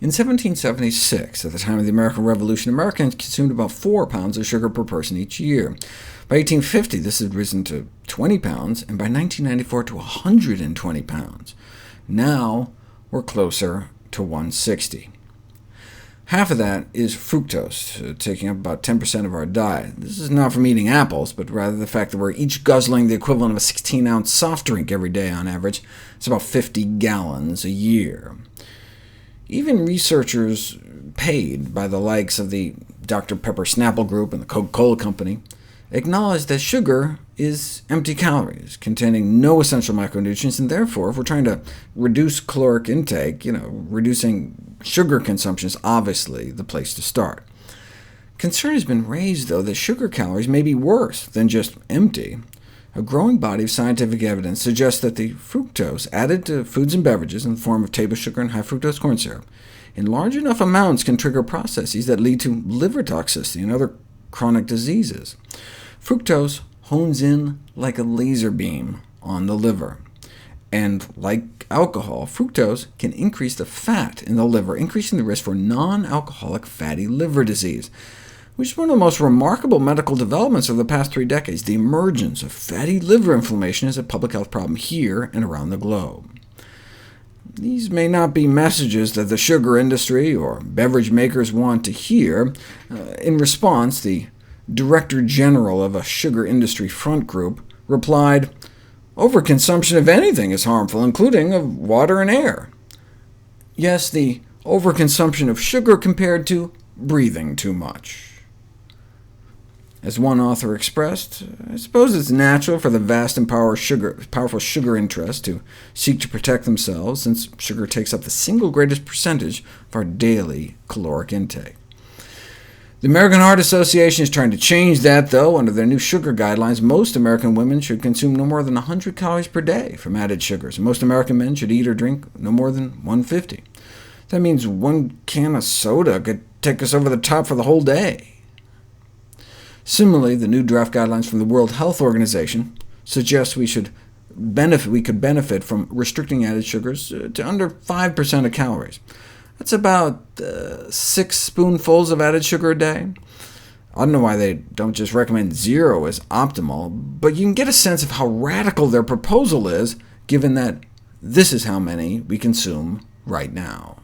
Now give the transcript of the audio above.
In 1776, at the time of the American Revolution, Americans consumed about 4 pounds of sugar per person each year. By 1850, this had risen to 20 pounds, and by 1994 to 120 pounds. Now we're closer to 160. Half of that is fructose, taking up about 10% of our diet. This is not from eating apples, but rather the fact that we're each guzzling the equivalent of a 16-ounce soft drink every day on average. It's about 50 gallons a year. Even researchers paid by the likes of the Dr. Pepper Snapple Group and the Coca-Cola Company acknowledge that sugar is empty calories, containing no essential micronutrients, and therefore, if we're trying to reduce caloric intake, reducing sugar consumption is obviously the place to start. Concern has been raised, though, that sugar calories may be worse than just empty. A growing body of scientific evidence suggests that the fructose added to foods and beverages in the form of table sugar and high-fructose corn syrup in large enough amounts can trigger processes that lead to liver toxicity and other chronic diseases. Fructose hones in like a laser beam on the liver, and like alcohol, fructose can increase the fat in the liver, increasing the risk for non-alcoholic fatty liver disease, which is one of the most remarkable medical developments of the past 3 decades. The emergence of fatty liver inflammation is a public health problem here and around the globe. These may not be messages that the sugar industry or beverage makers want to hear. In response, the Director General of a sugar industry front group replied, "Overconsumption of anything is harmful, including of water and air." Yes, the overconsumption of sugar compared to breathing too much. As one author expressed, "I suppose it's natural for the vast and powerful sugar interests to seek to protect themselves, since sugar takes up the single greatest percentage of our daily caloric intake." The American Heart Association is trying to change that, though. Under their new sugar guidelines, most American women should consume no more than 100 calories per day from added sugars, and most American men should eat or drink no more than 150. That means 1 can of soda could take us over the top for the whole day. Similarly, the new draft guidelines from the World Health Organization suggest we could benefit from restricting added sugars to under 5% of calories. That's about 6 spoonfuls of added sugar a day. I don't know why they don't just recommend 0 as optimal, but you can get a sense of how radical their proposal is, given that this is how many we consume right now.